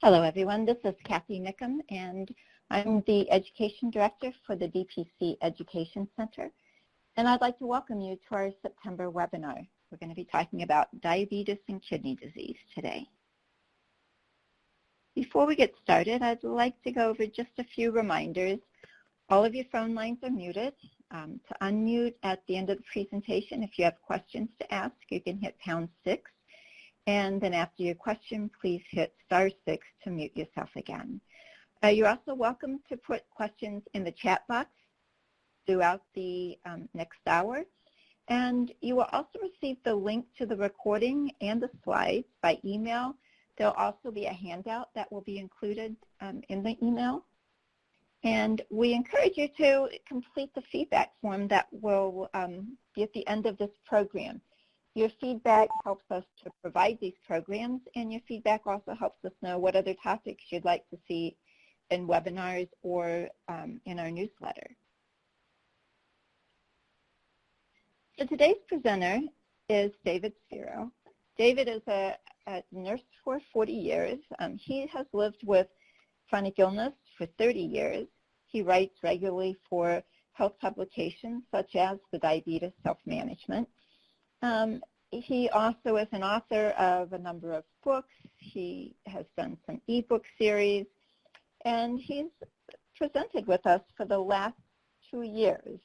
Hello, everyone. This is Kathy Nickham, and I'm the Education Director for the DPC Education Center. And I'd like to welcome you to our September webinar. We're going to be talking about diabetes and kidney disease today. Before we get started, I'd like to go over just a few reminders. All of your phone lines are muted. To unmute at the end of the presentation, if you have questions to ask, you can hit #6. And then after your question, please hit *6 to mute yourself again. You're also welcome to put questions in the chat box throughout the next hour. And you will also receive the link to the recording and the slides by email. There'll also be a handout that will be included in the email. And we encourage you to complete the feedback form that will be at the end of this program. Your feedback helps us to provide these programs, and your feedback also helps us know what other topics you'd like to see in webinars or in our newsletter. So today's presenter is David Spero. David is a nurse for 40 years. He has lived with chronic illness for 30 years. He writes regularly for health publications such as the Diabetes Self-Management. He also is an author of a number of books. He has done some ebook series, and he's presented with us for the last 2 years.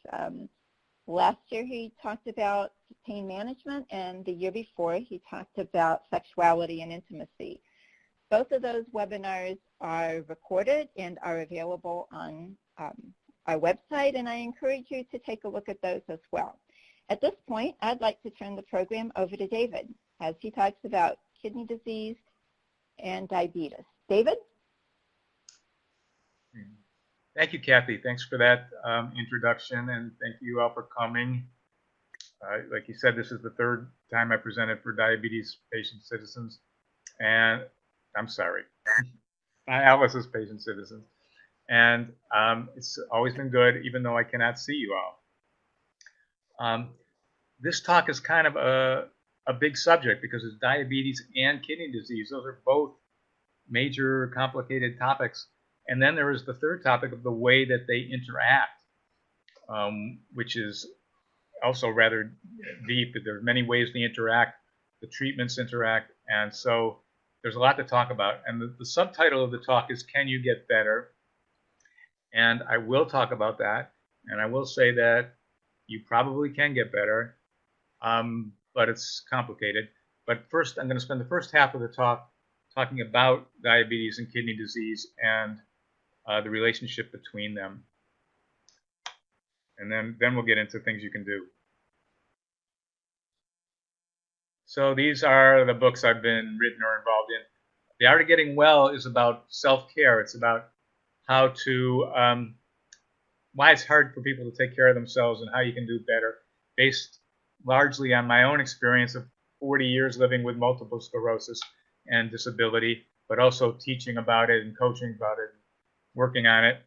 Last year he talked about pain management, and the year before he talked about sexuality and intimacy. Both of those webinars are recorded and are available on our website, and I encourage you to take a look at those as well. At this point, I'd like to turn the program over to David as he talks about kidney disease and diabetes. David? Thank you, Kathy. Thanks for that introduction, and thank you all for coming. Like you said, this is the third time I presented for diabetes patient citizens, and I'm sorry, dialysis patient citizens. And it's always been good, even though I cannot see you all. This talk is kind of a big subject because it's diabetes and kidney disease. Those are both major complicated topics. And then there is the third topic of the way that they interact, which is also rather deep. There are many ways they interact, the treatments interact, and so there's a lot to talk about. And the subtitle of the talk is Can You Get Better? And I will talk about that, and I will say that you probably can get better, but it's complicated. But first, I'm going to spend the first half of the talk talking about diabetes and kidney disease and the relationship between them. And then we'll get into things you can do. So these are the books I've been written or involved in. The Art of Getting Well is about self-care. It's about how to why it's hard for people to take care of themselves and how you can do better, based largely on my own experience of 40 years living with multiple sclerosis and disability, but also teaching about it and coaching about it, working on it.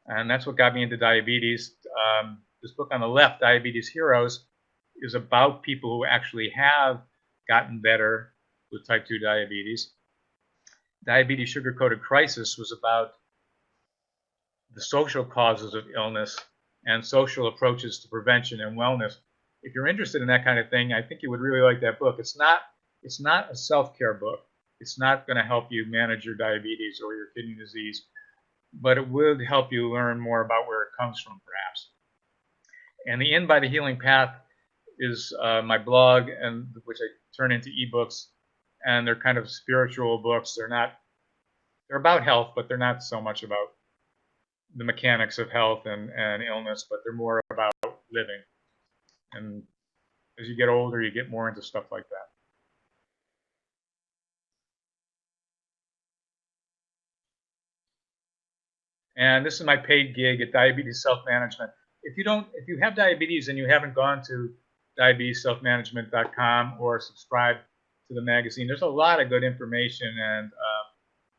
And that's what got me into diabetes. This book on the left, Diabetes Heroes, is about people who actually have gotten better with type 2 diabetes. Diabetes Sugar-Coated Crisis was about the social causes of illness and social approaches to prevention and wellness. If you're interested in that kind of thing, I think you would really like that book. It's not a self-care book. It's not going to help you manage your diabetes or your kidney disease, but it would help you learn more about where it comes from, perhaps. And The End by the Healing Path is my blog, and which I turn into ebooks, and they're kind of spiritual books. They're about health, but they're not so much about the mechanics of health and illness, but they're more about living. And as you get older, you get more into stuff like that. And this is my paid gig at Diabetes Self-Management. If you have diabetes and you haven't gone to diabetesselfmanagement.com or subscribe to the magazine, there's a lot of good information and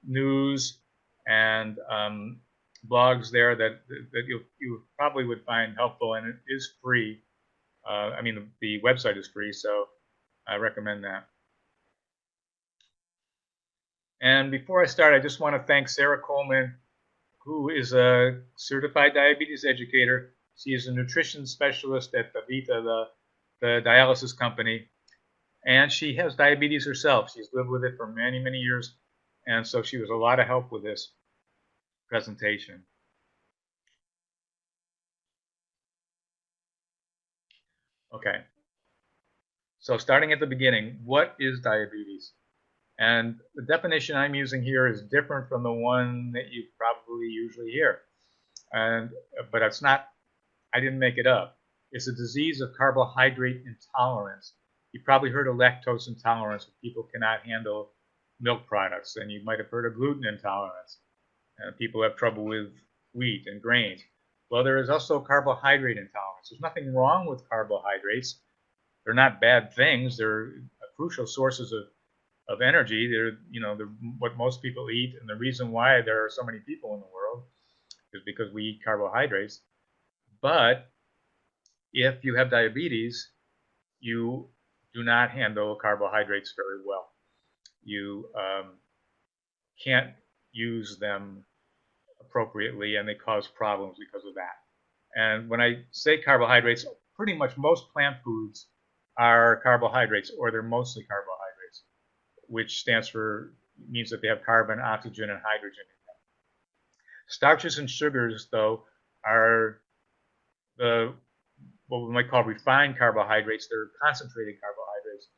news and blogs there that you probably would find helpful, and it is free. I mean, the website is free, so I recommend that. And before I start, I just want to thank Sarah Coleman, who is a certified diabetes educator. She is a nutrition specialist at the dialysis company, and she has diabetes herself. She's lived with it for many, many years, and so she was a lot of help with this presentation. Okay, so starting at the beginning, what is diabetes? And the definition I'm using here is different from the one that you probably usually hear. But it's not, I didn't make it up. It's a disease of carbohydrate intolerance. You probably heard of lactose intolerance, where people cannot handle milk products, and you might have heard of gluten intolerance. And people have trouble with wheat and grains. Well, there is also carbohydrate intolerance. There's nothing wrong with carbohydrates. They're not bad things. They're crucial sources of energy. They're what most people eat, and the reason why there are so many people in the world is because we eat carbohydrates. But if you have diabetes, you do not handle carbohydrates very well. You can't use them appropriately, and they cause problems because of that. And when I say carbohydrates, pretty much most plant foods are carbohydrates, or they're mostly carbohydrates, which means that they have carbon, oxygen, and hydrogen in them. Starches and sugars, though, are what we might call refined carbohydrates. They're concentrated carbohydrates.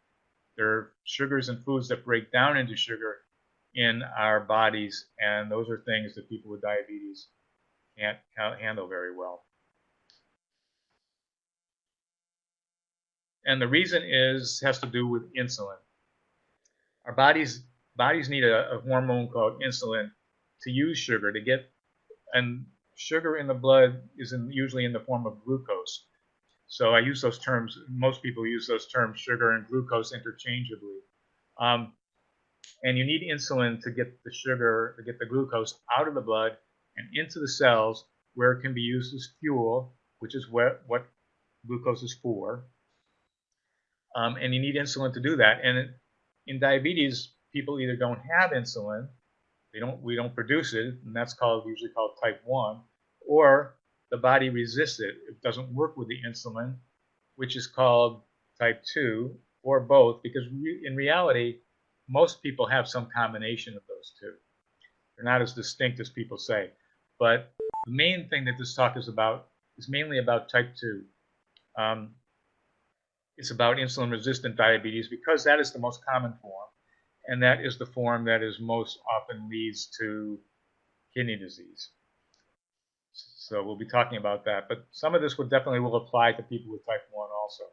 They're sugars and foods that break down into sugar in our bodies, and those are things that people with diabetes can't handle very well. And the reason has to do with insulin. Our bodies need a hormone called insulin to use sugar to get, and sugar in the blood is usually in the form of glucose. So I use those terms. Most people use those terms, sugar and glucose, interchangeably. And you need insulin to get the glucose out of the blood and into the cells, where it can be used as fuel, which is what glucose is for. And you need insulin to do that. And in diabetes, people either don't have insulin, we don't produce it, and that's usually called type 1, or the body resists it. It doesn't work with the insulin, which is called type 2, or both, because in reality, most people have some combination of those two. They're not as distinct as people say. But the main thing that this talk is about is mainly about type 2. It's about insulin-resistant diabetes, because that is the most common form, and that is the form that is most often leads to kidney disease. So we'll be talking about that, but some of this definitely will apply to people with type 1 also.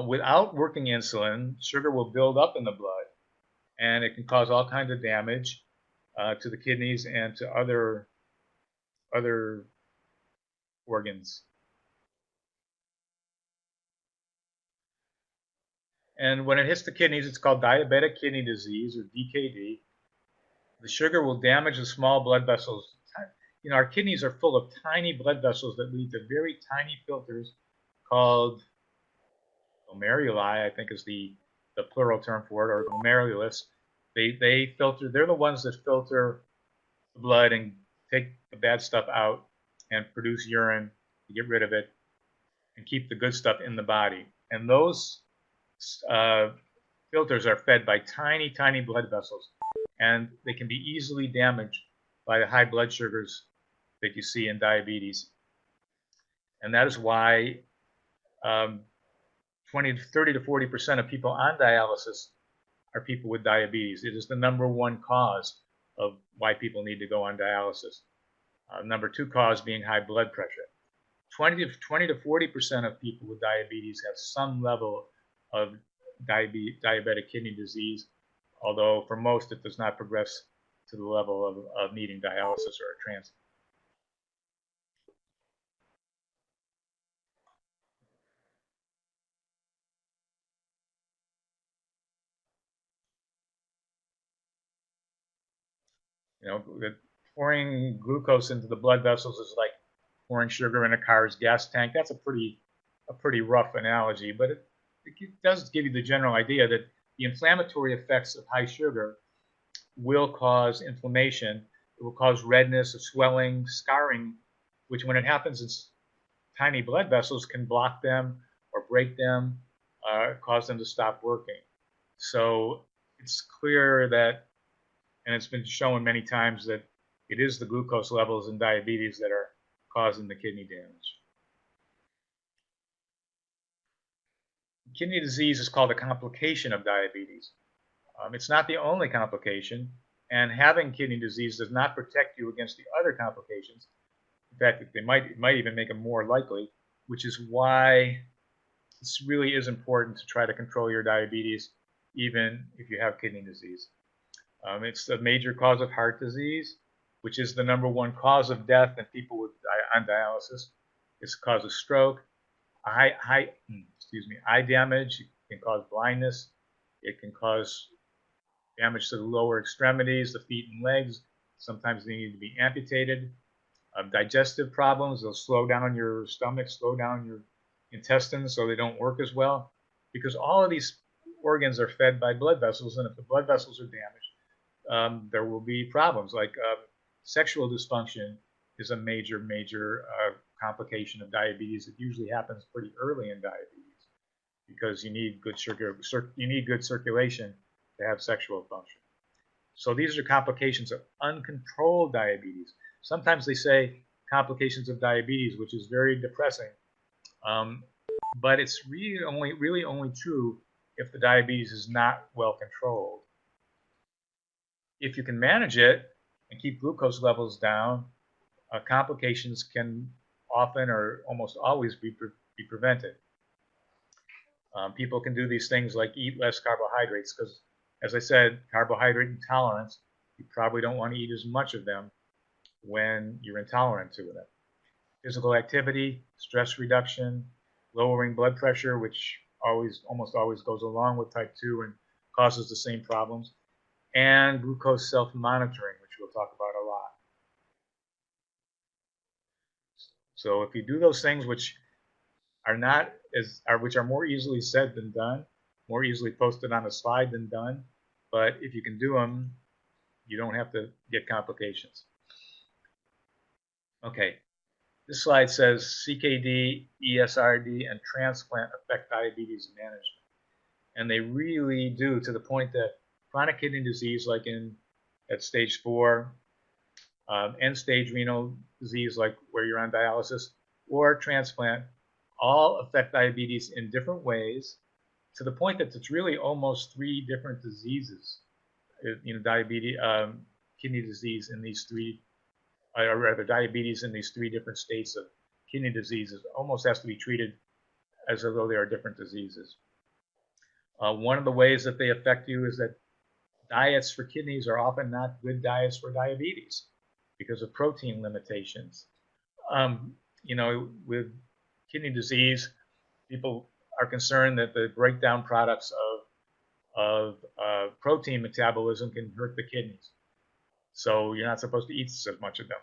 Without working insulin, sugar will build up in the blood, and it can cause all kinds of damage to the kidneys and to other organs. And when it hits the kidneys, it's called diabetic kidney disease, or DKD. The sugar will damage the small blood vessels. Our kidneys are full of tiny blood vessels that lead to very tiny filters called glomeruli, I think is the plural term for it, or glomerulus. They're the ones that filter the blood and take the bad stuff out and produce urine to get rid of it and keep the good stuff in the body. And those filters are fed by tiny, tiny blood vessels, and they can be easily damaged by the high blood sugars that you see in diabetes. And that is why 30 to 40% of people on dialysis are people with diabetes. It is the number one cause of why people need to go on dialysis. Number two cause being high blood pressure. 20 to 40% of people with diabetes have some level of diabetic kidney disease, although for most it does not progress to the level of needing dialysis or a transplant. Pouring glucose into the blood vessels is like pouring sugar in a car's gas tank. That's a pretty rough analogy, but it does give you the general idea that the inflammatory effects of high sugar will cause inflammation. It will cause redness, swelling, scarring, which when it happens in tiny blood vessels can block them or break them, cause them to stop working. So it's clear that, and it's been shown many times, that it is the glucose levels in diabetes that are causing the kidney damage. Kidney disease is called a complication of diabetes. It's not the only complication, and having kidney disease does not protect you against the other complications. In fact, it might even make them more likely, which is why this really is important to try to control your diabetes, even if you have kidney disease. It's a major cause of heart disease, which is the #1 cause of death in people on dialysis. It's a cause of stroke, eye damage. It can cause blindness. It can cause damage to the lower extremities, the feet and legs. Sometimes they need to be amputated. Digestive problems, they'll slow down your stomach, slow down your intestines so they don't work as well, because all of these organs are fed by blood vessels, and if the blood vessels are damaged, there will be problems like sexual dysfunction is a major complication of diabetes. It usually happens pretty early in diabetes because you need good circulation to have sexual function. So these are complications of uncontrolled diabetes. Sometimes they say complications of diabetes, which is very depressing, but it's really only true if the diabetes is not well controlled. If you can manage it and keep glucose levels down, complications can often or almost always be prevented. People can do these things like eat less carbohydrates because, as I said, carbohydrate intolerance, you probably don't want to eat as much of them when you're intolerant to them. Physical activity, stress reduction, lowering blood pressure, which almost always goes along with type 2 and causes the same problems, and glucose self-monitoring, which we'll talk about a lot. So if you do those things, which are more easily said than done, more easily posted on a slide than done, but if you can do them, you don't have to get complications. Okay, this slide says CKD, ESRD, and transplant affect diabetes management. And they really do, to the point that chronic kidney disease, like at stage 4, end-stage renal disease, like where you're on dialysis, or transplant, all affect diabetes in different ways, to the point that it's really almost 3 different diseases. Diabetes, kidney disease in these 3, or rather diabetes in these 3 different states of kidney diseases almost has to be treated as though they are different diseases. One of the ways that they affect you is that diets for kidneys are often not good diets for diabetes because of protein limitations. With kidney disease, people are concerned that the breakdown products of protein metabolism can hurt the kidneys. So you're not supposed to eat so much of them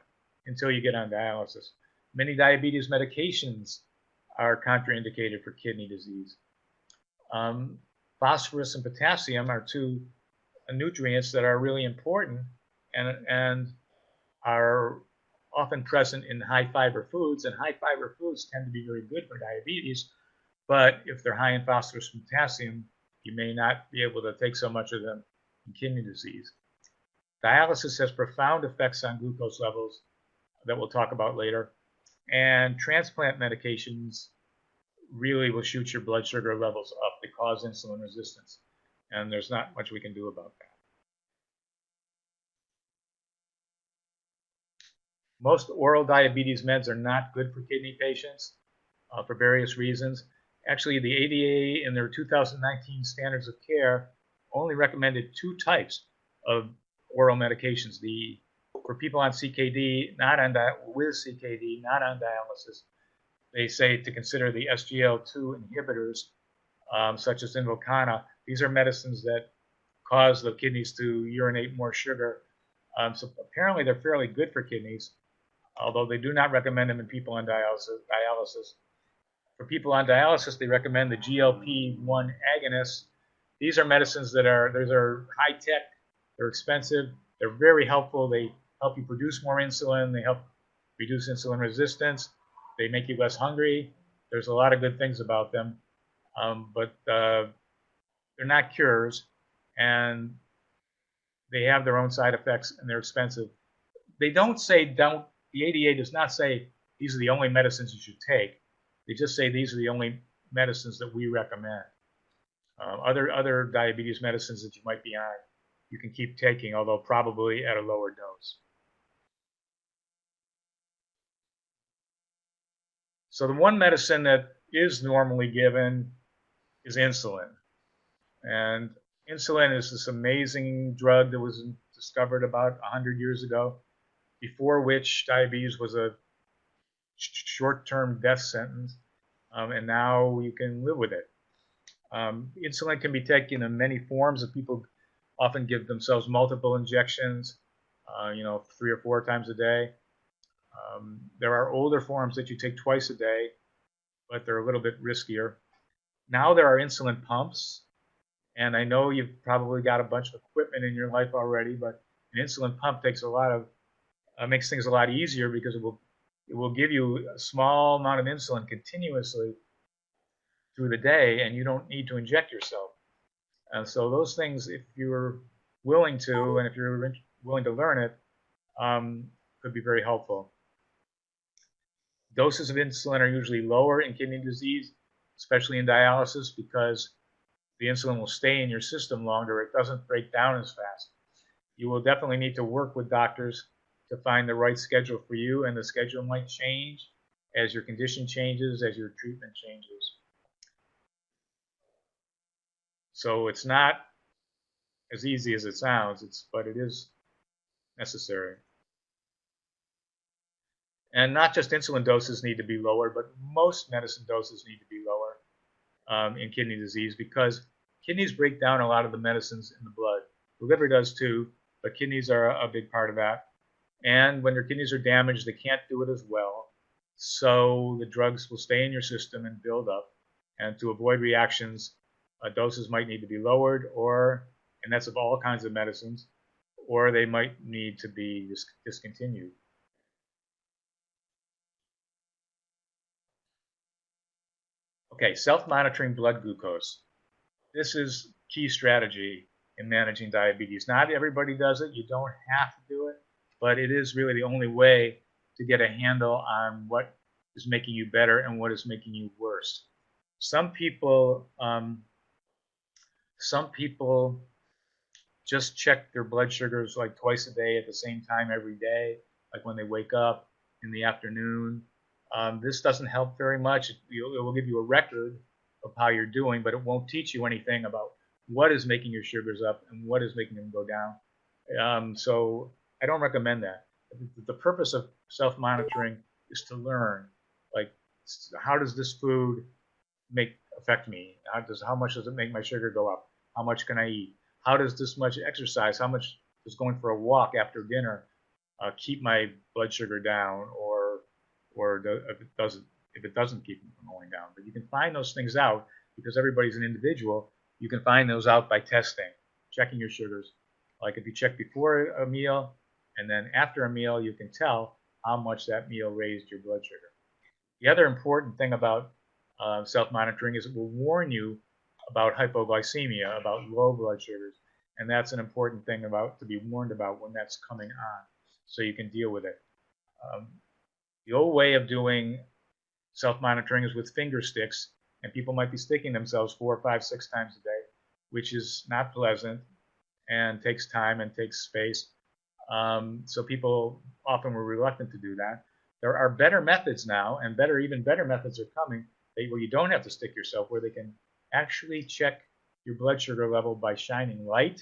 until you get on dialysis. Many diabetes medications are contraindicated for kidney disease. Phosphorus and potassium are 2 nutrients that are really important and are often present in high fiber foods, and high fiber foods tend to be very good for diabetes, but if they're high in phosphorus and potassium, you may not be able to take so much of them in kidney disease. Dialysis has profound effects on glucose levels that we'll talk about later, and transplant medications really will shoot your blood sugar levels up. They cause insulin resistance, and there's not much we can do about that. Most oral diabetes meds are not good for kidney patients for various reasons. Actually, the ADA in their 2019 standards of care only recommended 2 types of oral medications. For people on CKD, with CKD, not on dialysis, they say to consider the SGLT2 inhibitors, such as Invokana. These are medicines that cause the kidneys to urinate more sugar. So apparently they're fairly good for kidneys, although they do not recommend them in people on dialysis. For people on dialysis, they recommend the GLP-1 agonists, these are medicines that are high tech, they're expensive, they're very helpful. They help you produce more insulin, they help reduce insulin resistance, they make you less hungry. There's a lot of good things about them, but they're not cures, and they have their own side effects, and they're expensive. They don't say don't. The ADA does not say these are the only medicines you should take. They just say these are the only medicines that we recommend. Other diabetes medicines that you might be on, you can keep taking, although probably at a lower dose. So the one medicine that is normally given is insulin. And insulin is this amazing drug that was discovered about 100 years ago, before which diabetes was a short-term death sentence, and now you can live with it. Insulin can be taken in many forms. People often give themselves multiple injections, 3 or 4 times a day. There are older forms that you take twice a day, but they're a little bit riskier. Now there are insulin pumps, and I know you've probably got a bunch of equipment in your life already, but an insulin pump takes makes things a lot easier, because it will give you a small amount of insulin continuously through the day, and you don't need to inject yourself. And so those things, if you're willing to, and if you're willing to learn it, could be very helpful. Doses of insulin are usually lower in kidney disease, especially in dialysis, because the insulin will stay in your system longer. It doesn't break down as fast. You will definitely need to work with doctors to find the right schedule for you, and the schedule might change as your condition changes, as your treatment changes. So it's not as easy as it sounds, but it is necessary. And not just insulin doses need to be lower, but most medicine doses need to be lower in kidney disease, because kidneys break down a lot of the medicines in the blood. The liver does too, but kidneys are a big part of that. And when your kidneys are damaged, they can't do it as well. So the drugs will stay in your system and build up. And to avoid reactions, doses might need to be lowered, and that's of all kinds of medicines, or they might need to be discontinued. Okay, self-monitoring blood glucose. This is key strategy in managing diabetes. Not everybody does it. You don't have to do it, but it is really the only way to get a handle on what is making you better and what is making you worse. Some people just check their blood sugars like twice a day at the same time every day, like when they wake up, in the afternoon. This doesn't help very much. It will give you a record of how you're doing, but it won't teach you anything about what is making your sugars up and what is making them go down. So I don't recommend that. The purpose of self-monitoring is to learn, like, how does this food affect me? How much does it make my sugar go up? How much can I eat? How does this much exercise, how much does going for a walk after dinner keep my blood sugar down, or if it doesn't keep them from going down? But you can find those things out, because everybody's an individual. You can find those out by testing, checking your sugars. Like if you check before a meal and then after a meal, you can tell how much that meal raised your blood sugar. The other important thing about self-monitoring is it will warn you about hypoglycemia, about low blood sugars, and that's an important thing to be warned about when that's coming on, so you can deal with it. The old way of doing self-monitoring is with finger sticks, and people might be sticking themselves 4, 5, 6 times a day, which is not pleasant and takes time and takes space. So people often were reluctant to do that. There are better methods now, and even better methods are coming, where you don't have to stick yourself, where they can actually check your blood sugar level by shining light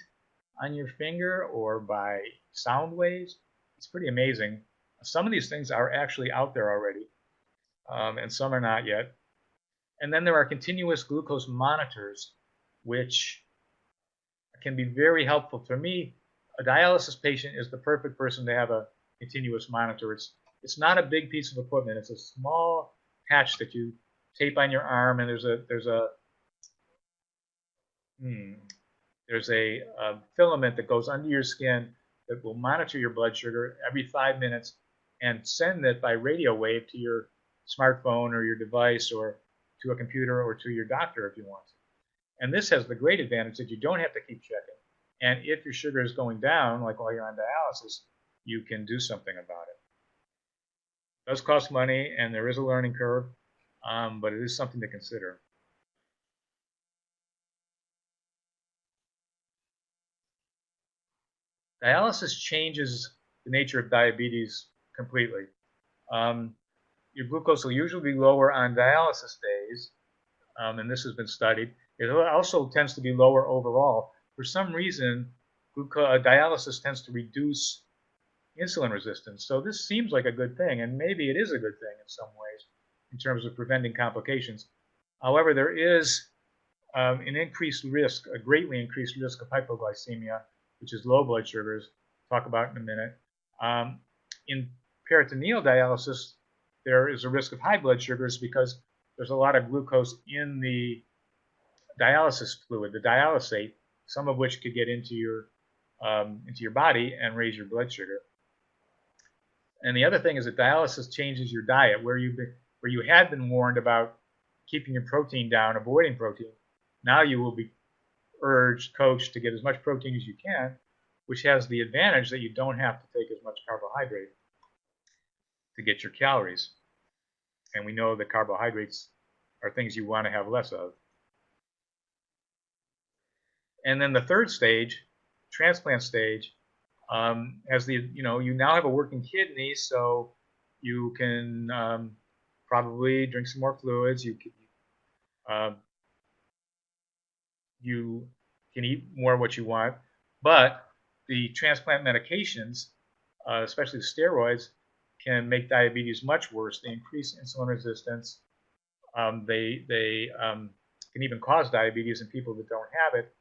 on your finger or by sound waves. It's pretty amazing. Some of these things are actually out there already, and some are not yet. And then there are continuous glucose monitors, which can be very helpful. For me, a dialysis patient is the perfect person to have a continuous monitor. It's not a big piece of equipment. It's a small patch that you tape on your arm, and there's a There's a filament that goes under your skin that will monitor your blood sugar every 5 minutes and send it by radio wave to your smartphone or your device or to a computer or to your doctor if you want to. And this has the great advantage that you don't have to keep checking. And if your sugar is going down, like while you're on dialysis, you can do something about it. It does cost money, and there is a learning curve, but it is something to consider. Dialysis changes the nature of diabetes completely. Your glucose will usually be lower on dialysis days, and this has been studied. It also tends to be lower overall. For some reason, dialysis tends to reduce insulin resistance. So this seems like a good thing, and maybe it is a good thing in some ways in terms of preventing complications. However, there is an increased risk, a greatly increased risk of hypoglycemia, which is low blood sugars. Talk about in a minute. In peritoneal dialysis, there is a risk of high blood sugars because there's a lot of glucose in the dialysis fluid, the dialysate, some of which could get into your body and raise your blood sugar. And the other thing is that dialysis changes your diet, where you had been warned about keeping your protein down, avoiding protein. Now you will be urged, coached to get as much protein as you can, which has the advantage that you don't have to take as much carbohydrate to get your calories. And we know that carbohydrates are things you want to have less of. And then the third stage, transplant stage, you now have a working kidney, so you can probably drink some more fluids. You can eat more what you want, but the transplant medications, especially the steroids, can make diabetes much worse. They increase insulin resistance. They can even cause diabetes in people that don't have it.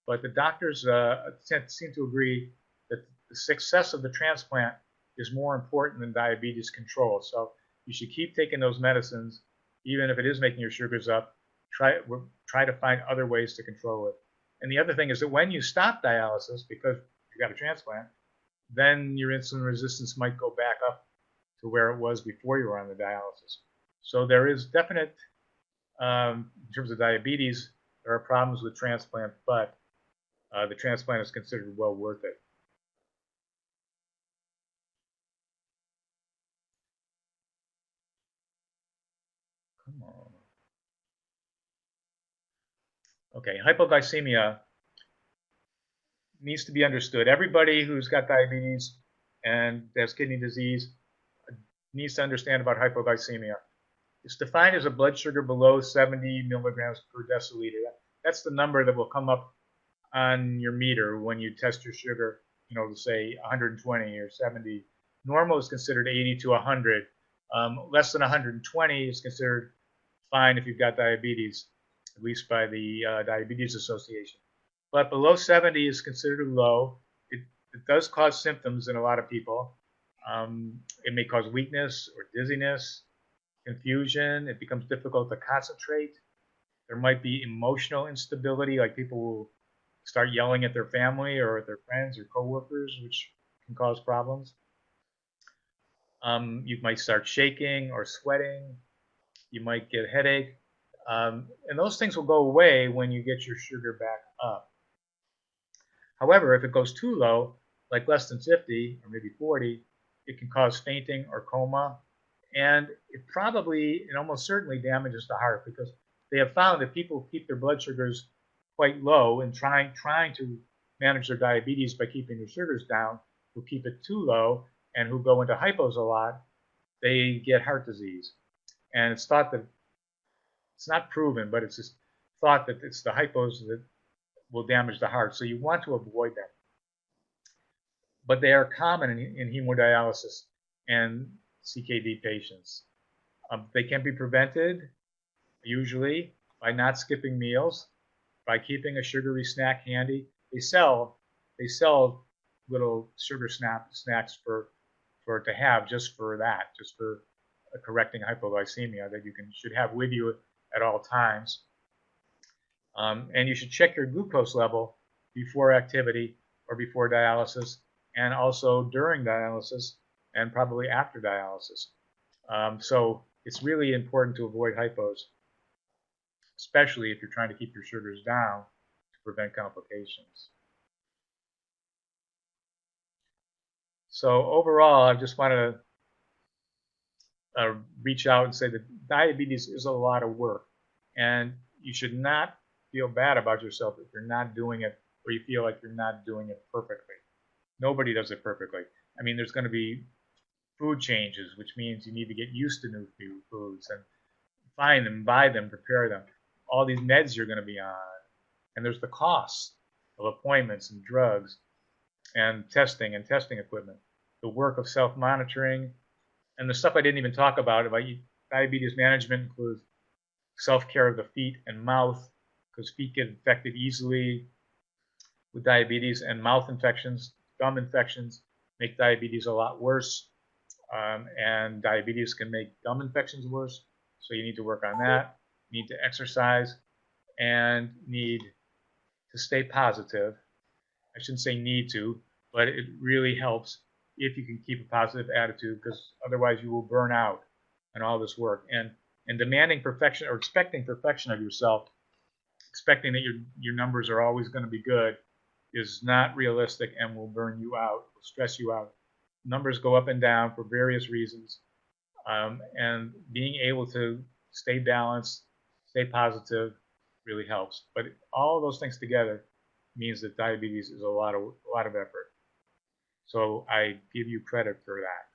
But the doctors seem to agree that the success of the transplant is more important than diabetes control. So you should keep taking those medicines, even if it is making your sugars up. Try to find other ways to control it. And the other thing is that when you stop dialysis, because you got a transplant, then your insulin resistance might go back up to where it was before you were on the dialysis. So there is definite, in terms of diabetes, there are problems with transplant, but the transplant is considered well worth it. Come on. Okay, hypoglycemia needs to be understood. Everybody who's got diabetes and has kidney disease needs to understand about hypoglycemia. It's defined as a blood sugar below 70 milligrams per deciliter. That's the number that will come up on your meter when you test your sugar, to say 120 or 70. Normal is considered 80 to 100. Less than 120 is considered fine if you've got diabetes, at least by the Diabetes Association. But below 70 is considered low. It does cause symptoms in a lot of people. It may cause weakness or dizziness, confusion. It becomes difficult to concentrate. There might be emotional instability, like people will start yelling at their family or at their friends or coworkers, which can cause problems. You might start shaking or sweating. You might get a headache. And those things will go away when you get your sugar back up. However, if it goes too low, like less than 50 or maybe 40, it can cause fainting or coma. And it almost certainly damages the heart, because they have found that people keep their blood sugars quite low and trying to manage their diabetes by keeping their sugars down, who keep it too low and who go into hypos a lot, they get heart disease. And it's thought that, it's not proven, but it's just thought that it's the hypos that will damage the heart. So you want to avoid them. But they are common in hemodialysis and CKD patients. They can be prevented, usually, by not skipping meals, by keeping a sugary snack handy. They sell little sugar snacks to have just for correcting hypoglycemia, that you should have with you at all times. And you should check your glucose level before activity or before dialysis, and also during dialysis and probably after dialysis. So it's really important to avoid hypos, especially if you're trying to keep your sugars down to prevent complications. So overall, I just want to reach out and say that diabetes is a lot of work, and you should not feel bad about yourself if you're not doing it, or you feel like you're not doing it perfectly. Nobody does it perfectly. I mean, there's going to be food changes, which means you need to get used to new foods and find them, buy them, prepare them. All these meds you're going to be on, and there's the cost of appointments and drugs and testing equipment, the work of self-monitoring, and the stuff I didn't even talk about diabetes management includes self-care of the feet and mouth, because feet get infected easily with diabetes, and mouth infections, gum infections make diabetes a lot worse, and diabetes can make gum infections worse, so you need to work on that. You need to exercise and need to stay positive. I shouldn't say need to, but it really helps if you can keep a positive attitude, because otherwise you will burn out in all this work. And demanding perfection or expecting perfection of yourself, expecting that your numbers are always going to be good, is not realistic and will burn you out, will stress you out. Numbers go up and down for various reasons, and being able to stay balanced, stay positive, really helps. But all of those things together means that diabetes is a lot of effort. So I give you credit for that.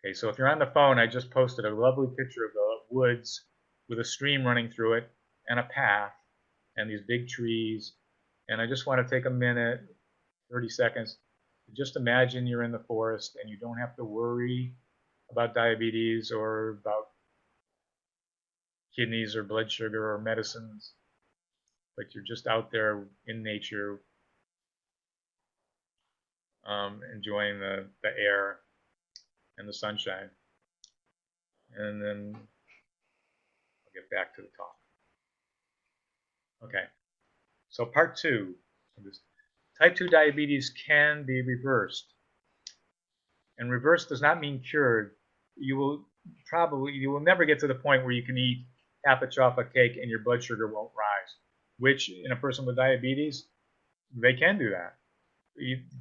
Okay, so if you're on the phone, I just posted a lovely picture of the woods with a stream running through it and a path and these big trees. And I just want to take a minute, 30 seconds, to just imagine you're in the forest and you don't have to worry about diabetes or about kidneys or blood sugar or medicines, but you're just out there in nature, enjoying the air and the sunshine. And then I'll get back to the talk. Okay, so part 2 of this. Type 2 diabetes can be reversed. And reversed does not mean cured. You will never get to the point where you can eat half a chocolate cake and your blood sugar won't rise, which in a person with diabetes, they can do that.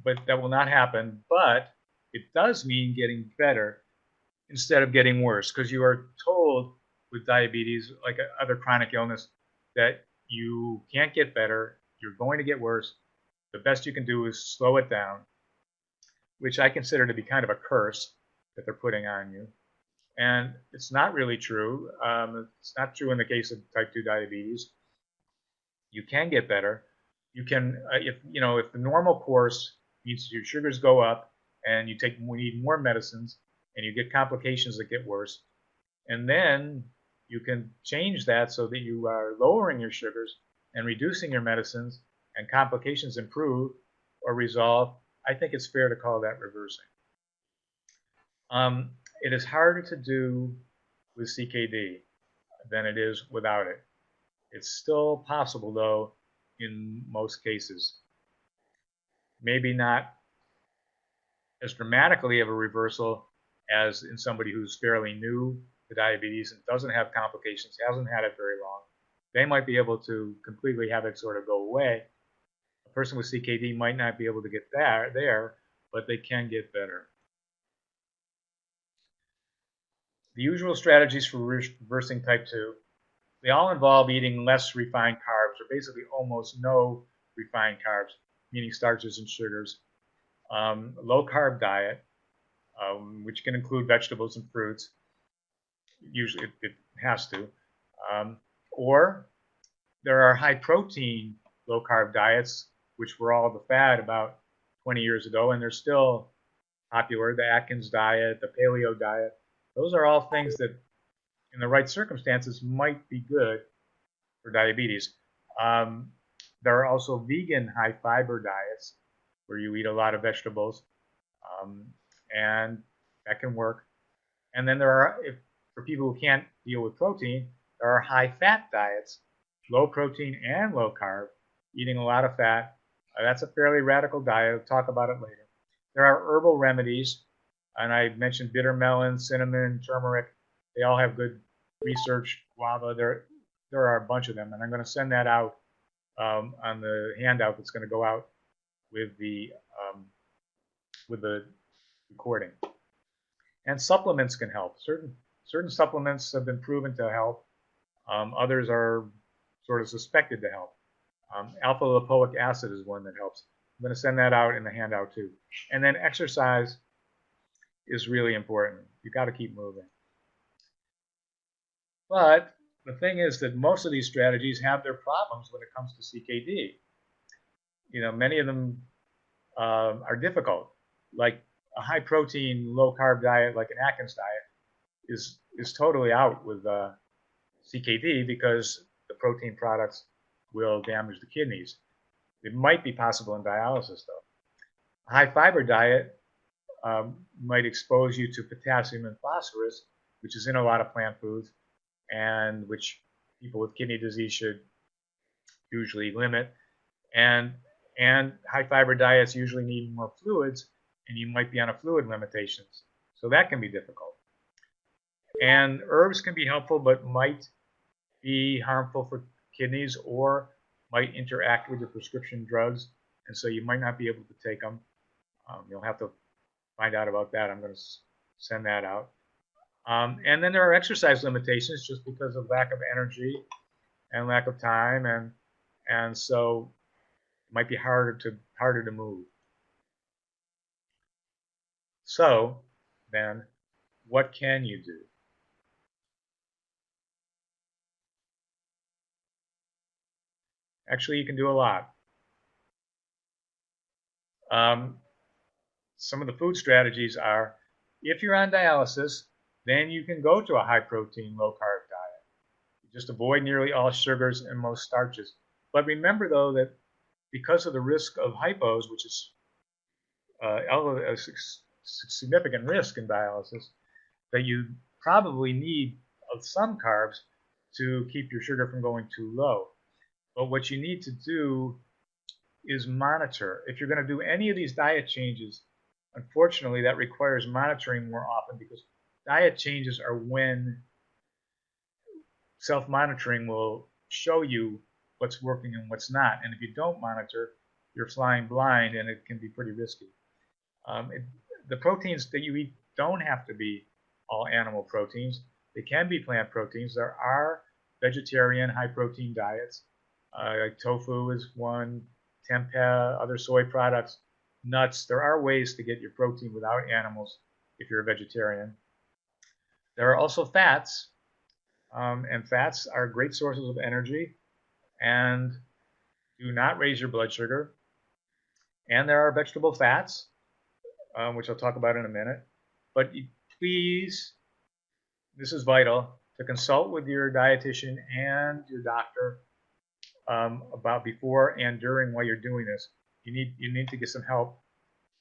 But that will not happen. But it does mean getting better instead of getting worse, because you are told with diabetes, like other chronic illness, that you can't get better, you're going to get worse. The best you can do is slow it down, which I consider to be kind of a curse that they're putting on you. And it's not really true. It's not true in the case of type 2 diabetes. You can get better. You can, if the normal course means your sugars go up and you need more medicines and you get complications that get worse, and then you can change that so that you are lowering your sugars and reducing your medicines and complications improve or resolve. I think it's fair to call that reversing. It is harder to do with CKD than it is without it. It's still possible, though, in most cases. Maybe not as dramatically of a reversal as in somebody who's fairly new to diabetes and doesn't have complications, hasn't had it very long. They might be able to completely have it sort of go away. A person with CKD might not be able to get there, but they can get better. The usual strategies for reversing type 2, they all involve eating less refined carbs, or basically almost no refined carbs, meaning starches and sugars. Low-carb diet, which can include vegetables and fruits. Usually it has to. Or there are high-protein low-carb diets, which were all the fad about 20 years ago, and they're still popular. The Atkins diet, the paleo diet. Those are all things that, in the right circumstances, might be good for diabetes. There are also vegan high-fiber diets where you eat a lot of vegetables, and that can work. And then there are, for people who can't deal with protein, There are high-fat diets, low protein and low carb, eating a lot of fat. That's a fairly radical diet. I'll talk about it later. There are herbal remedies, and I mentioned bitter melon, cinnamon, turmeric. They all have good research. Guava. There are a bunch of them, and I'm going to send that out on the handout that's going to go out with the recording. And supplements can help. Certain supplements have been proven to help. Others are sort of suspected to help. Alpha lipoic acid is one that helps. I'm going to send that out in the handout too. And then exercise is really important. You've got to keep moving. But the thing is that most of these strategies have their problems when it comes to CKD. You know, many of them are difficult. Like a high protein, low carb diet, like an Atkins diet, is totally out with CKD because the protein products will damage the kidneys. It might be possible in dialysis though. A high fiber diet might expose you to potassium and phosphorus, which is in a lot of plant foods, and which people with kidney disease should usually limit. And high fiber diets usually need more fluids, and you might be on a fluid limitations. So that can be difficult. And herbs can be helpful, but might be harmful for kidneys or might interact with your prescription drugs, and so you might not be able to take them. You'll have to find out about that. I'm going to send that out. And then there are exercise limitations just because of lack of energy and lack of time, and so it might be harder to move. So then, what can you do? Actually, you can do a lot. Some of the food strategies are, if you're on dialysis, then you can go to a high protein, low carb diet. You just avoid nearly all sugars and most starches. But remember though that because of the risk of hypos, which is a significant risk in dialysis, that you probably need some carbs to keep your sugar from going too low. But what you need to do is monitor. If you're going to do any of these diet changes, unfortunately, that requires monitoring more often because diet changes are when self-monitoring will show you what's working and what's not. And if you don't monitor, you're flying blind, and it can be pretty risky. The proteins that you eat don't have to be all animal proteins. They can be plant proteins. There are vegetarian high-protein diets. Like tofu is one, tempeh, other soy products, nuts. There are ways to get your protein without animals if you're a vegetarian. There are also fats, and fats are great sources of energy and do not raise your blood sugar. And there are vegetable fats, which I'll talk about in a minute. But please, this is vital, to consult with your dietitian and your doctor about before and during while you're doing this. You need to get some help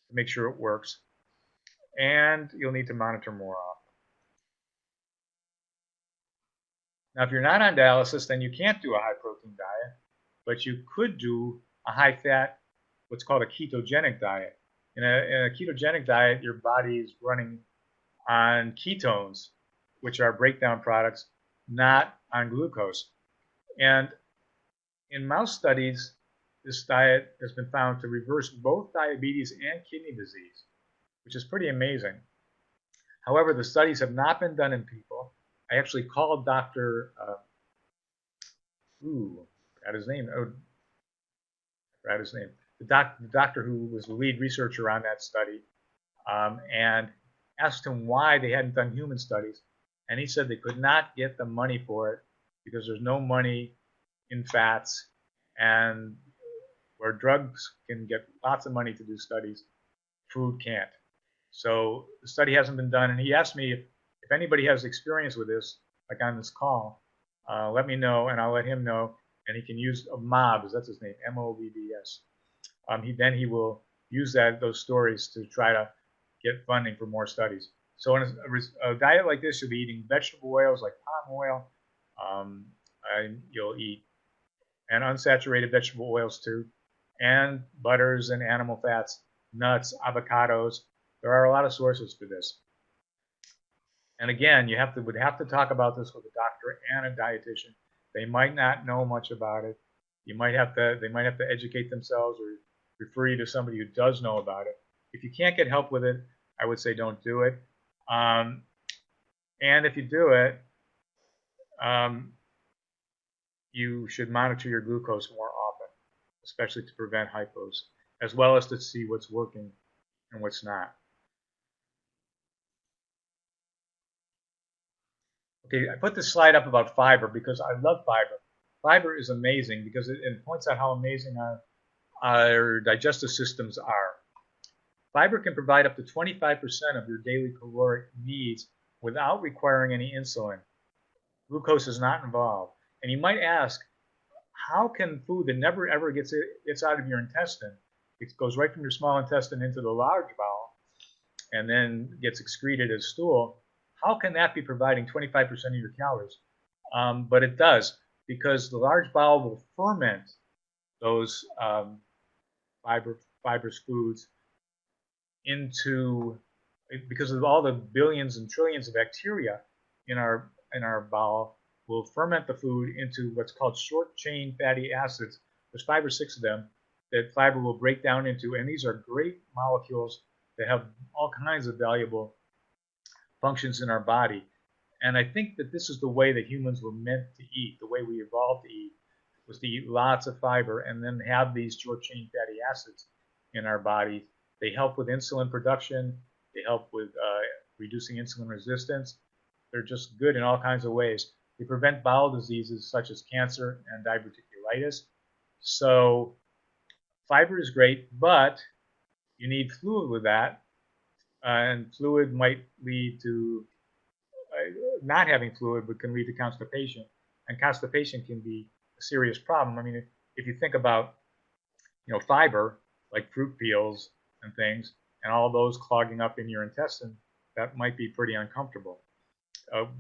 to make sure it works. And you'll need to monitor more often. Now, if you're not on dialysis, then you can't do a high-protein diet, but you could do a high-fat, what's called a ketogenic diet. In a ketogenic diet, your body is running on ketones, which are breakdown products, not on glucose. And in mouse studies, this diet has been found to reverse both diabetes and kidney disease, which is pretty amazing. However, the studies have not been done in people. I actually called Dr. Forgot his name. Forgot his name. The doctor who was the lead researcher on that study, and asked him why they hadn't done human studies. And he said they could not get the money for it because there's no money in fats, and where drugs can get lots of money to do studies, food can't. So the study hasn't been done, and he asked me if anybody has experience with this, like on this call, let me know, and I'll let him know, and he can use MOBS, that's his name, MOBBS. Then he will use those stories to try to get funding for more studies. So in a diet like this, you'll be eating vegetable oils like palm oil, You'll eat, and unsaturated vegetable oils too, and butters and animal fats, nuts, avocados. There are a lot of sources for this. And again, you would have to talk about this with a doctor and a dietitian. They might not know much about it. They might have to educate themselves or refer you to somebody who does know about it. If you can't get help with it, I would say don't do it. And if you do it, you should monitor your glucose more often, especially to prevent hypos, as well as to see what's working and what's not. Okay, I put this slide up about fiber because I love fiber. Fiber is amazing because it points out how amazing our digestive systems are. Fiber can provide up to 25% of your daily caloric needs without requiring any insulin. Glucose is not involved. And you might ask, how can food that never ever gets out of your intestine, it goes right from your small intestine into the large bowel and then gets excreted as stool, how can that be providing 25% of your calories? But it does, because the large bowel will ferment those fibrous foods into, because of all the billions and trillions of bacteria in our bowel, will ferment the food into what's called short chain fatty acids. There's 5 or 6 of them that fiber will break down into, and these are great molecules that have all kinds of valuable functions in our body. And I think that this is the way that humans were meant to eat. The way we evolved to eat was to eat lots of fiber and then have these short chain fatty acids in our body. They help with insulin production. They help with reducing insulin resistance. They're just good in all kinds of ways. They prevent bowel diseases such as cancer and diverticulitis. So fiber is great, but you need fluid with that. And fluid might lead to not having fluid, but can lead to constipation. And constipation can be a serious problem. I mean, if you think about, fiber, like fruit peels and things, and all those clogging up in your intestine, that might be pretty uncomfortable.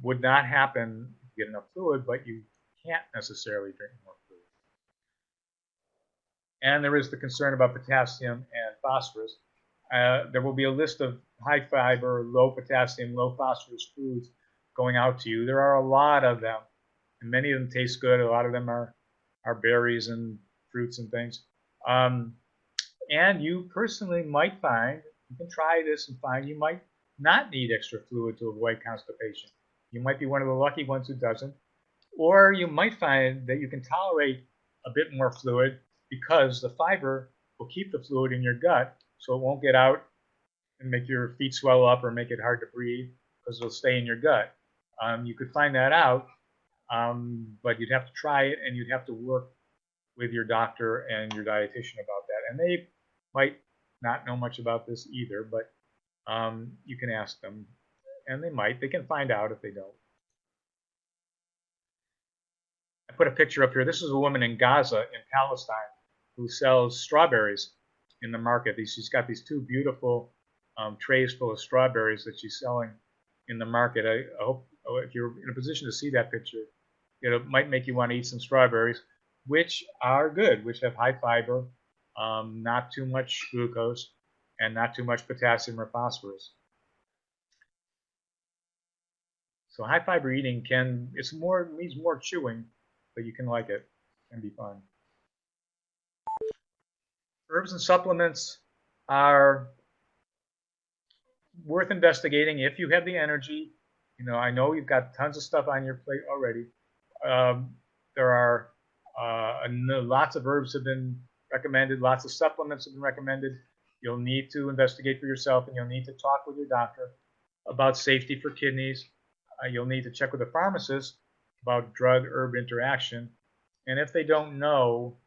Would not happen if you get enough fluid, but you can't necessarily drink more fluid. And there is the concern about potassium and phosphorus. There will be a list of high fiber, low potassium, low phosphorus foods going out to you. There are a lot of them, and many of them taste good. A lot of them are berries and fruits and things. And you personally might find, you can try this and find you might not need extra fluid to avoid constipation. You might be one of the lucky ones who doesn't. Or you might find that you can tolerate a bit more fluid because the fiber will keep the fluid in your gut, so it won't get out and make your feet swell up or make it hard to breathe, because it'll stay in your gut. You could find that out, but you'd have to try it, and you'd have to work with your doctor and your dietitian about that. And they might not know much about this either, but you can ask them, and they can find out if they don't. I put a picture up here. This is a woman in Gaza in Palestine who sells strawberries in the market. She's got these 2 beautiful trays full of strawberries that she's selling in the market. I hope if you're in a position to see that picture, it might make you want to eat some strawberries, which are good, which have high fiber, not too much glucose, and not too much potassium or phosphorus. So high fiber eating needs more chewing, but you can like it and be fun. Herbs and supplements are worth investigating if you have the energy. I know you've got tons of stuff on your plate already. There are lots of herbs have been recommended, lots of supplements have been recommended. You'll need to investigate for yourself, and you'll need to talk with your doctor about safety for kidneys. You'll need to check with a pharmacist about drug-herb interaction. And if they don't know,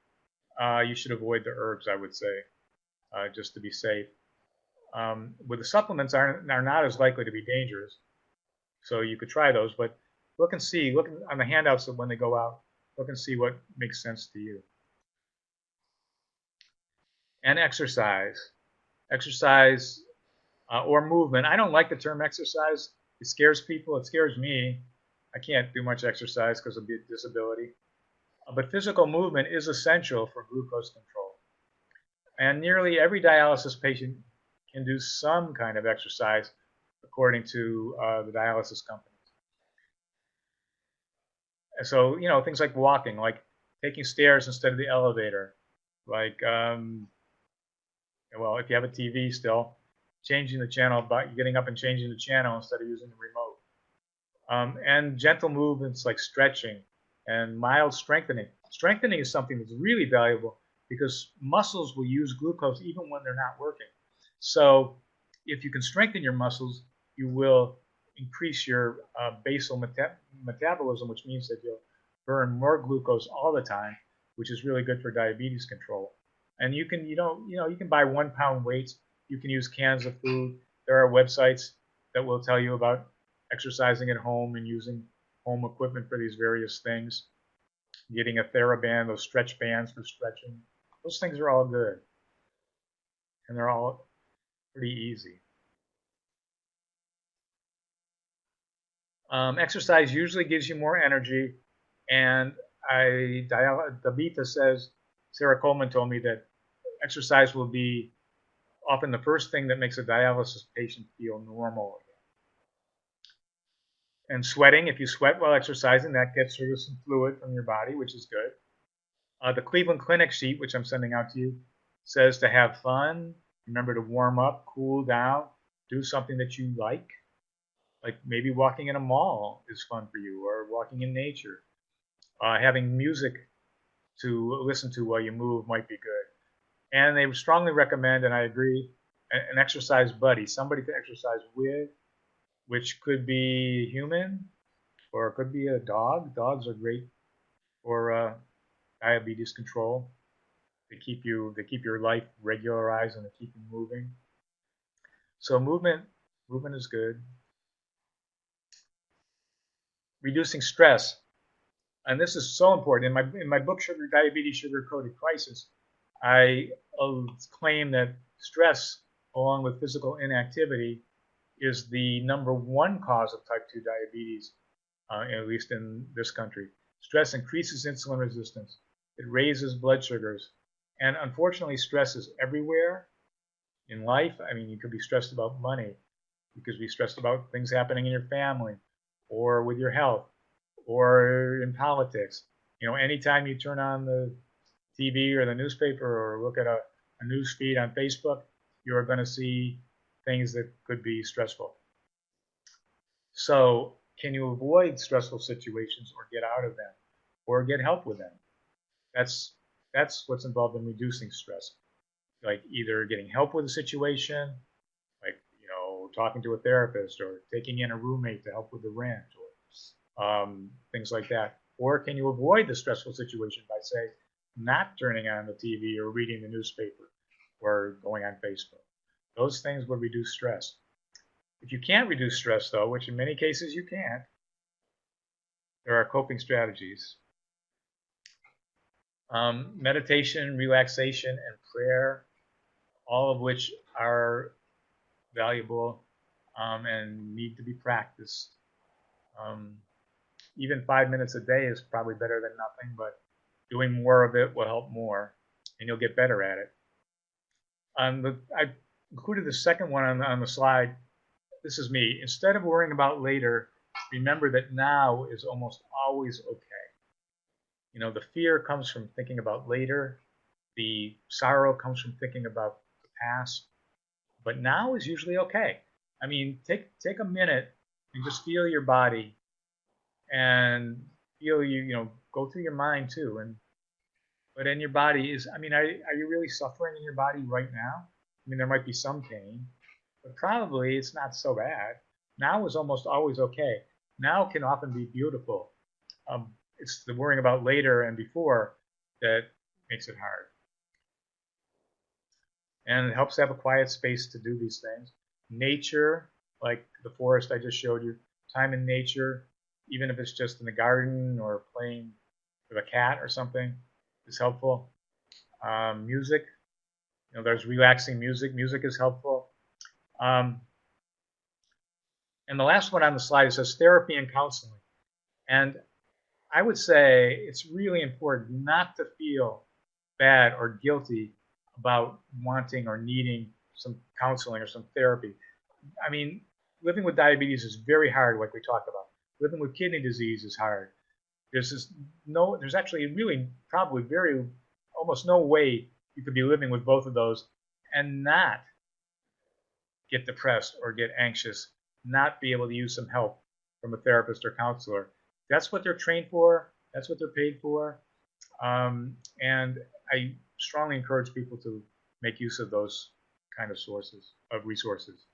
you should avoid the herbs, I would say, just to be safe. With the supplements are not as likely to be dangerous, so you could try those. But look on the handouts when they go out. Look and see what makes sense to you. And exercise or movement. I don't like the term exercise. It scares people. It scares me. I can't do much exercise because of the disability. But physical movement is essential for glucose control. And nearly every dialysis patient can do some kind of exercise according to the dialysis companies. And so, things like walking, like taking stairs instead of the elevator, like, well, if you have a TV still, changing the channel, by getting up and changing the channel instead of using the remote. And gentle movements like stretching and mild strengthening. Strengthening is something that's really valuable because muscles will use glucose even when they're not working. So if you can strengthen your muscles, you will increase your basal metabolism, which means that you'll burn more glucose all the time, which is really good for diabetes control. And you can, you can buy 1 pound weights. You can use cans of food. There are websites that will tell you about exercising at home and using home equipment for these various things. Getting a TheraBand, those stretch bands for stretching. Those things are all good. And they're all pretty easy. Exercise usually gives you more energy. And Dabita says, Sarah Coleman told me that exercise will be often the first thing that makes a dialysis patient feel normal again. And sweating, if you sweat while exercising, that gets rid of some fluid from your body, which is good. The Cleveland Clinic sheet, which I'm sending out to you, says to have fun, remember to warm up, cool down, do something that you like maybe walking in a mall is fun for you, or walking in nature. Having music to listen to while you move might be good. And they strongly recommend, and I agree, an exercise buddy, somebody to exercise with, which could be human or it could be a dog. Dogs are great for diabetes control. They keep your life regularized and they keep you moving. So movement is good. Reducing stress, and this is so important. In my book, Diabetes, Sugar-Coated Crisis, I claim that stress, along with physical inactivity, is the #1 cause of type 2 diabetes, at least in this country. Stress increases insulin resistance. It raises blood sugars. And unfortunately, stress is everywhere in life. I mean, you could be stressed about money. You could be stressed about things happening in your family or with your health or in politics. Anytime you turn on the TV or the newspaper or look at a news feed on Facebook, you're going to see things that could be stressful. So can you avoid stressful situations or get out of them or get help with them? That's what's involved in reducing stress. Like either getting help with a situation, like talking to a therapist or taking in a roommate to help with the rent or things like that. Or can you avoid the stressful situation by, say, not turning on the TV or reading the newspaper or going on Facebook? Those things will reduce stress. If you can't reduce stress, though, which in many cases you can't, there are coping strategies. Meditation, relaxation, and prayer, all of which are valuable and need to be practiced. Even 5 minutes a day is probably better than nothing, but doing more of it will help more, and you'll get better at it. I included the second one on the slide. This is me. Instead of worrying about later, remember that now is almost always okay. The fear comes from thinking about later. The sorrow comes from thinking about the past. But now is usually okay. I mean, take a minute and just feel your body and feel go through your mind too. But in your body is, I mean, are you really suffering in your body right now? I mean, there might be some pain, but probably it's not so bad. Now is almost always okay. Now can often be beautiful. It's the worrying about later and before that makes it hard. And it helps to have a quiet space to do these things. Nature, like the forest I just showed you, time in nature, even if it's just in the garden or playing with a cat or something, is helpful. Music, there's relaxing music. Music is helpful. And the last one on the slide, it says therapy and counseling. And I would say it's really important not to feel bad or guilty about wanting or needing some counseling or some therapy. I mean, living with diabetes is very hard, like we talked about. Living with kidney disease is hard. There's actually really probably almost no way you could be living with both of those and not get depressed or get anxious, not be able to use some help from a therapist or counselor. That's what they're trained for. That's what they're paid for. And I strongly encourage people to make use of those kind of sources of resources.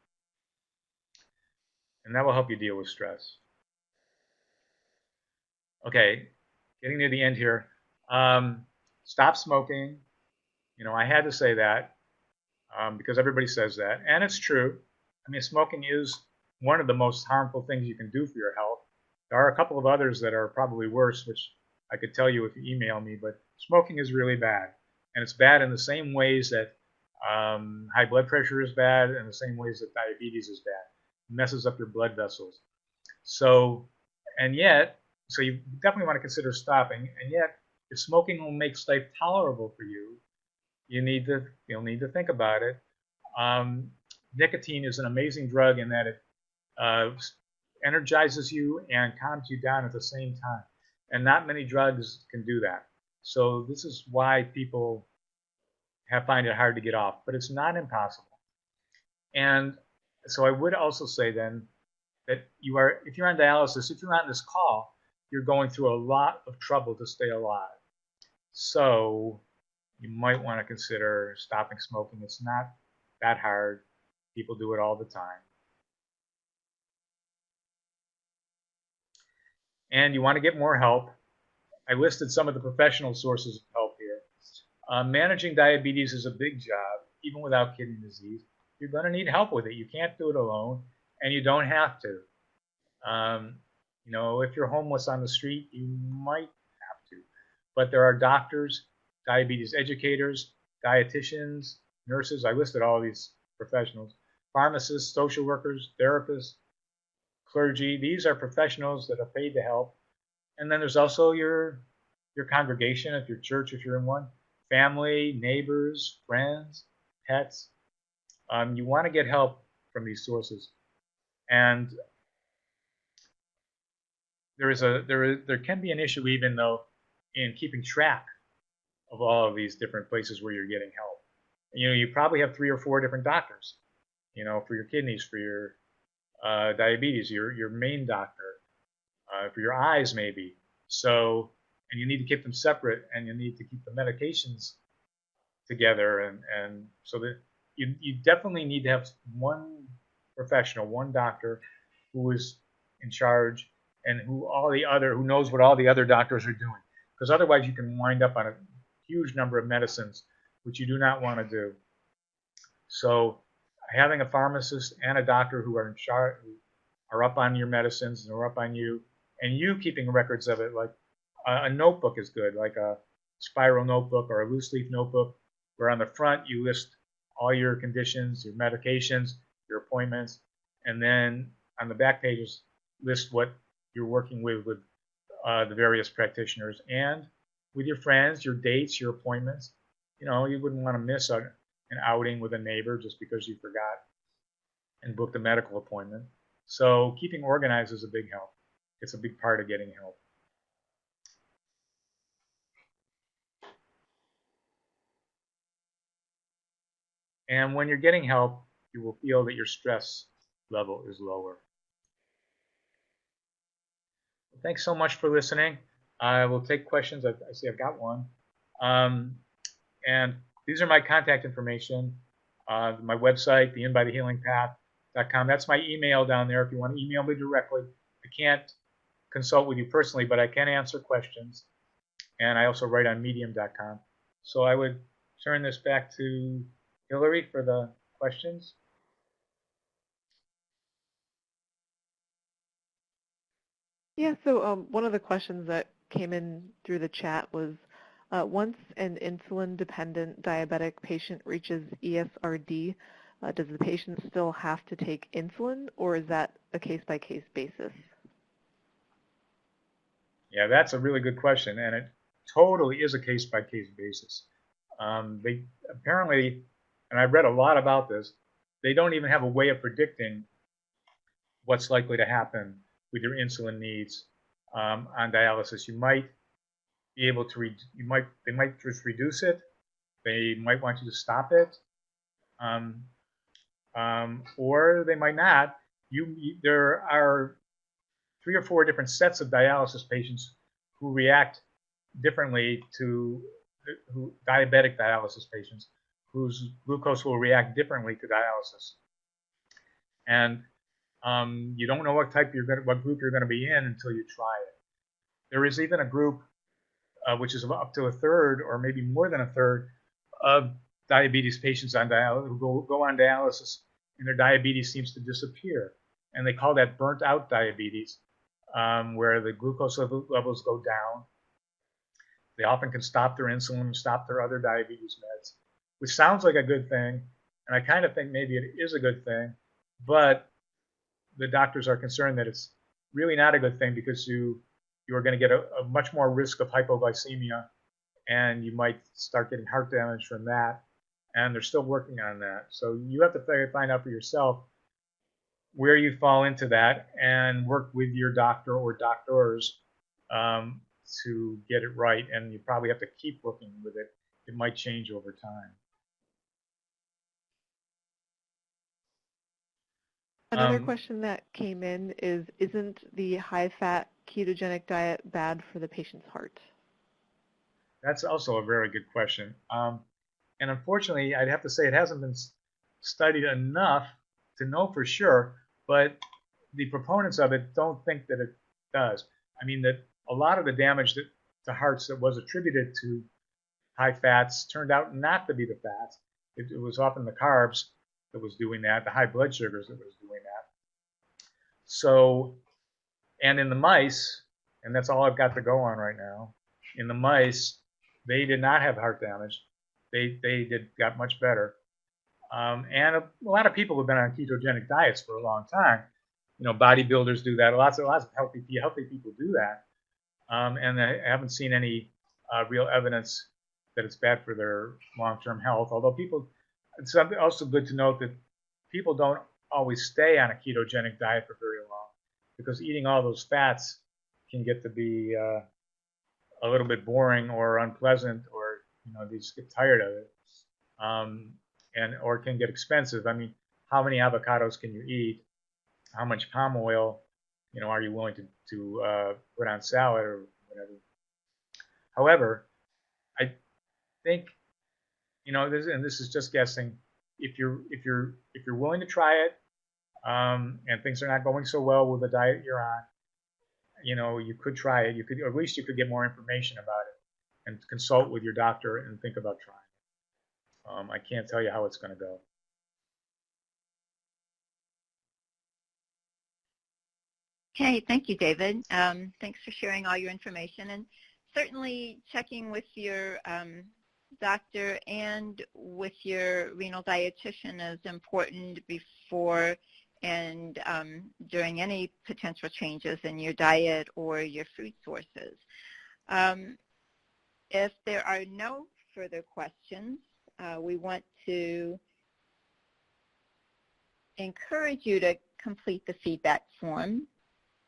And that will help you deal with stress. Okay, getting near the end here. Stop smoking. I had to say that because everybody says that, and it's true. I mean, smoking is one of the most harmful things you can do for your health. There are a couple of others that are probably worse, which I could tell you if you email me, but smoking is really bad. And it's bad in the same ways that high blood pressure is bad, and the same ways that diabetes is bad. It messes up your blood vessels. So you definitely want to consider stopping. And yet, if smoking will make life tolerable for you, you'll need to think about it. Nicotine is an amazing drug in that it energizes you and calms you down at the same time. And not many drugs can do that. So this is why people find it hard to get off, but it's not impossible. And so I would also say then that if you're on dialysis, if you're on this call, you're going through a lot of trouble to stay alive. So you might want to consider stopping smoking. It's not that hard. People do it all the time. And you want to get more help. I listed some of the professional sources of help here. Managing diabetes is a big job, even without kidney disease. You're going to need help with it. You can't do it alone, and you don't have to. If you're homeless on the street, you might have to. But there are doctors, diabetes educators, dietitians, nurses. I listed all of these professionals. Pharmacists, social workers, therapists, clergy. These are professionals that are paid to help. And then there's also your congregation, if you're church, if you're in one, family, neighbors, friends, pets. You want to get help from these sources. And there can be an issue even though in keeping track of all of these different places where you're getting help. You probably have 3 or 4 different doctors, for your kidneys, for your diabetes, your main doctor, for your eyes maybe. So, and you need to keep them separate, and you need to keep the medications together, and so that you definitely need to have one professional, one doctor who is in charge and who knows what all the other doctors are doing. Because otherwise you can wind up on a huge number of medicines, which you do not want to do. So having a pharmacist and a doctor who are in charge, who are up on your medicines and are up on you, and you keeping records of it, like a notebook is good, like a Spero notebook or a loose leaf notebook, where on the front you list all your conditions, your medications, your appointments, and then on the back pages list what you're working with the various practitioners and with your friends, your dates, your appointments. You wouldn't want to miss an outing with a neighbor just because you forgot and booked a medical appointment. So keeping organized is a big help. It's a big part of getting help. And when you're getting help, you will feel that your stress level is lower. Thanks so much for listening. I will take questions. I see I've got one. And these are my contact information. My website, theinbythehealingpath.com. That's my email down there if you want to email me directly. I can't consult with you personally, but I can answer questions. And I also write on medium.com. So I would turn this back to Hillary for the questions. Yeah, so one of the questions that came in through the chat was, once an insulin-dependent diabetic patient reaches ESRD, does the patient still have to take insulin, or is that a case-by-case basis? Yeah, that's a really good question, and it totally is a case-by-case basis. They apparently, and I've read a lot about this, they don't even have a way of predicting what's likely to happen with your insulin needs on dialysis. You might be able to, they might just reduce it. They might want you to stop it, or they might not. There are 3 or 4 different sets of dialysis patients who react differently to diabetic dialysis patients whose glucose will react differently to dialysis. And you don't know what group you're going to be in until you try it. There is even a group which is up to a third or maybe more than a third of diabetes patients on dialysis who go on dialysis and their diabetes seems to disappear. And they call that burnt out diabetes, where the glucose levels go down. They often can stop their insulin, stop their other diabetes meds, which sounds like a good thing. And I kind of think maybe it is a good thing, but the doctors are concerned that it's really not a good thing because you are going to get a much more risk of hypoglycemia, and you might start getting heart damage from that. And they're still working on that. So you have to find out for yourself where you fall into that and work with your doctor or doctors to get it right. And you probably have to keep working with it. It might change over time. Another question that came in is, isn't the high-fat ketogenic diet bad for the patient's heart? That's also a very good question. And unfortunately, I'd have to say it hasn't been studied enough to know for sure, but the proponents of it don't think that it does. I mean, that a lot of the damage to hearts that was attributed to high fats turned out not to be the fats. It was often the carbs that was doing that, the high blood sugars that was doing that. So, and in the mice, and that's all I've got to go on right now, in the mice, they did not have heart damage. They got much better. And a lot of people have been on ketogenic diets for a long time. You know, bodybuilders do that. Lots of healthy people do that. And I haven't seen any real evidence that it's bad for their long-term health. Although it's also good to note that people don't always stay on a ketogenic diet for very long because eating all those fats can get to be a little bit boring or unpleasant, or they just get tired of it, or it can get expensive. I mean, how many avocados can you eat? How much palm oil, are you willing to put on salad or whatever? However, I think, this is just guessing. If you're willing to try it, and things are not going so well with the diet you're on, you could try it. At least you could get more information about it and consult with your doctor and think about trying it. I can't tell you how it's going to go. Okay, thank you, David. Thanks for sharing all your information, and certainly checking with your doctor and with your renal dietitian is important before and during any potential changes in your diet or your food sources. If there are no further questions, we want to encourage you to complete the feedback form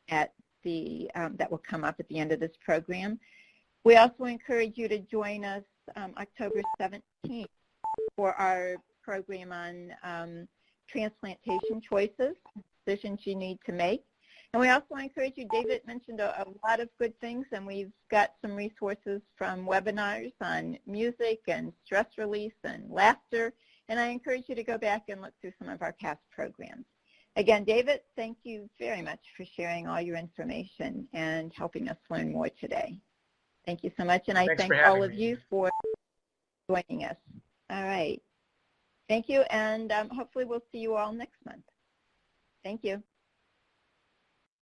that will come up at the end of this program. We also encourage you to join us October 17th for our program on transplantation choices, decisions you need to make. And we also encourage you, David mentioned a lot of good things, and we've got some resources from webinars on music and stress release and laughter, and I encourage you to go back and look through some of our past programs. Again, David, thank you very much for sharing all your information and helping us learn more today. Thank you so much, and I thank all of you for joining us. All right. Thank you, and hopefully we'll see you all next month. Thank you.